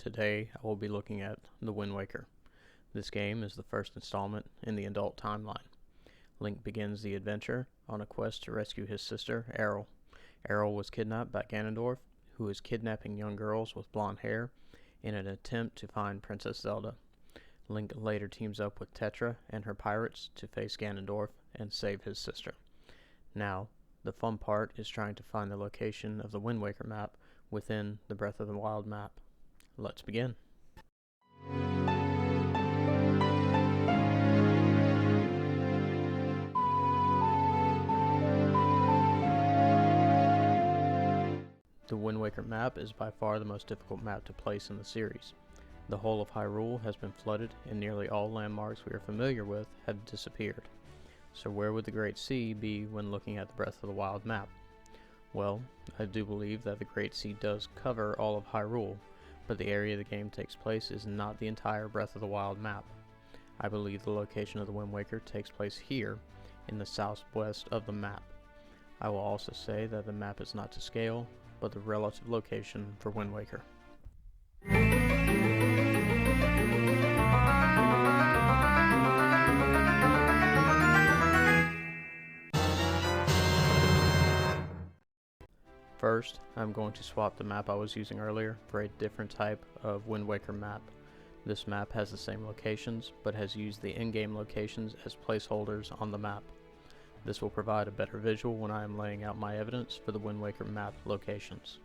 Today I will be looking at The Wind Waker. This game is the first installment in the adult timeline. Link begins the adventure on a quest to rescue his sister, Aryll. Aryll was kidnapped by Ganondorf, who is kidnapping young girls with blonde hair in an attempt to find Princess Zelda. Link later teams up with Tetra and her pirates to face Ganondorf and save his sister. Now, the fun part is trying to find the location of the Wind Waker map within the Breath of the Wild map. Let's begin. The Wind Waker map is by far the most difficult map to place in the series. The whole of Hyrule has been flooded and nearly all landmarks we are familiar with have disappeared. So where would the Great Sea be when looking at the Breath of the Wild map? Well, I do believe that the Great Sea does cover all of Hyrule, but the area the game takes place is not the entire Breath of the Wild map. I believe the location of the Wind Waker takes place here, in the southwest of the map. I will also say that the map is not to scale, but the relative location for Wind Waker. First, I'm going to swap the map I was using earlier for a different type of Wind Waker map. This map has the same locations, but has used the in-game locations as placeholders on the map. This will provide a better visual when I am laying out my evidence for the Wind Waker map locations.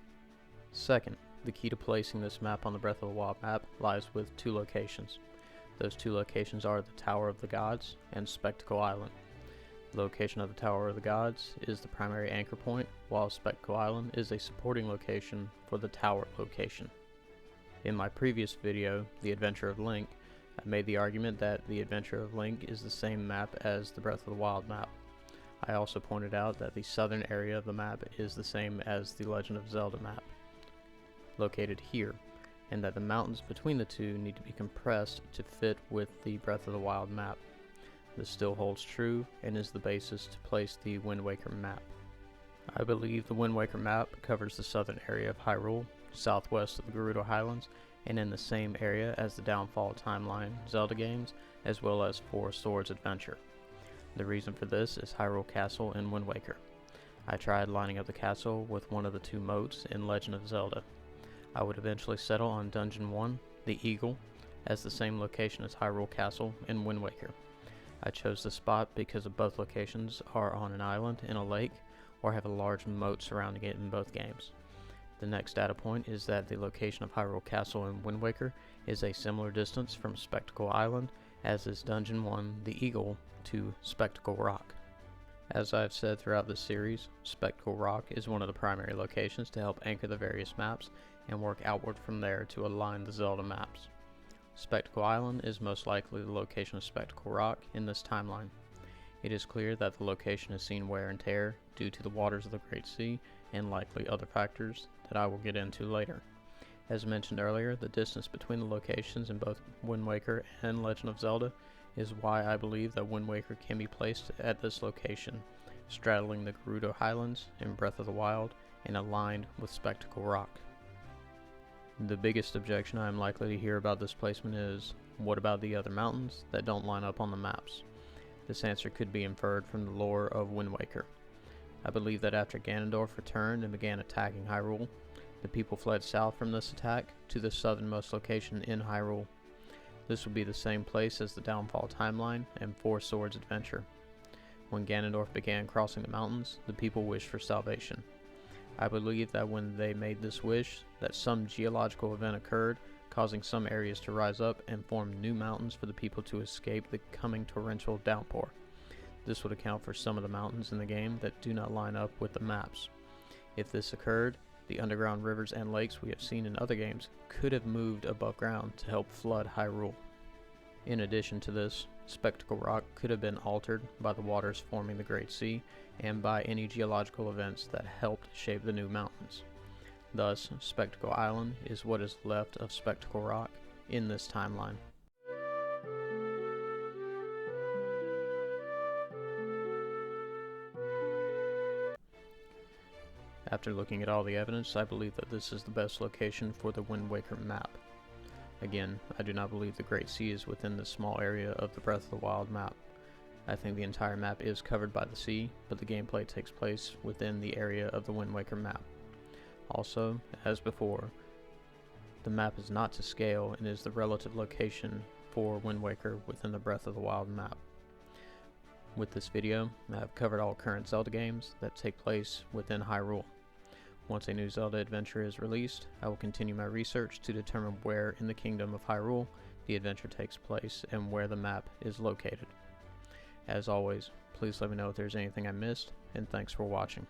Second, the key to placing this map on the Breath of the Wild map lies with two locations. Those two locations are the Tower of the Gods and Spectacle Island. The location of the Tower of the Gods is the primary anchor point, while Spectacle Island is a supporting location for the tower location. In my previous video, The Adventure of Link, I made the argument that The Adventure of Link is the same map as the Breath of the Wild map. I also pointed out that the southern area of the map is the same as the Legend of Zelda map, located here, and that the mountains between the two need to be compressed to fit with the Breath of the Wild map. This still holds true and is the basis to place the Wind Waker map. I believe the Wind Waker map covers the southern area of Hyrule, southwest of the Gerudo Highlands, and in the same area as the Downfall Timeline Zelda games, as well as Four Swords Adventure. The reason for this is Hyrule Castle in Wind Waker. I tried lining up the castle with one of the two moats in Legend of Zelda. I would eventually settle on Dungeon 1, the Eagle, as the same location as Hyrule Castle in Wind Waker. I chose this spot because of both locations are on an island in a lake or have a large moat surrounding it in both games. The next data point is that the location of Hyrule Castle in Wind Waker is a similar distance from Spectacle Island as is Dungeon 1, the Eagle, to Spectacle Rock. As I've said throughout this series, Spectacle Rock is one of the primary locations to help anchor the various maps and work outward from there to align the Zelda maps. Spectacle Island is most likely the location of Spectacle Rock in this timeline. It is clear that the location has seen wear and tear due to the waters of the Great Sea and likely other factors that I will get into later. As mentioned earlier, the distance between the locations in both Wind Waker and Legend of Zelda is why I believe that Wind Waker can be placed at this location, straddling the Gerudo Highlands in Breath of the Wild and aligned with Spectacle Rock. The biggest objection I am likely to hear about this placement is, what about the other mountains that don't line up on the maps? This answer could be inferred from the lore of Wind Waker. I believe that after Ganondorf returned and began attacking Hyrule, the people fled south from this attack to the southernmost location in Hyrule. This would be the same place as the Downfall Timeline and Four Swords Adventure. When Ganondorf began crossing the mountains, the people wished for salvation. I believe that when they made this wish, that some geological event occurred, causing some areas to rise up and form new mountains for the people to escape the coming torrential downpour. This would account for some of the mountains in the game that do not line up with the maps. If this occurred, the underground rivers and lakes we have seen in other games could have moved above ground to help flood Hyrule. In addition to this, Spectacle Rock could have been altered by the waters forming the Great Sea and by any geological events that helped shape the new mountains. Thus, Spectacle Island is what is left of Spectacle Rock in this timeline. After looking at all the evidence, I believe that this is the best location for the Wind Waker map. Again, I do not believe the Great Sea is within this small area of the Breath of the Wild map. I think the entire map is covered by the sea, but the gameplay takes place within the area of the Wind Waker map. Also, as before, the map is not to scale and is the relative location for Wind Waker within the Breath of the Wild map. With this video, I have covered all current Zelda games that take place within Hyrule. Once a new Zelda adventure is released, I will continue my research to determine where in the Kingdom of Hyrule the adventure takes place and where the map is located. As always, please let me know if there's anything I missed, and thanks for watching.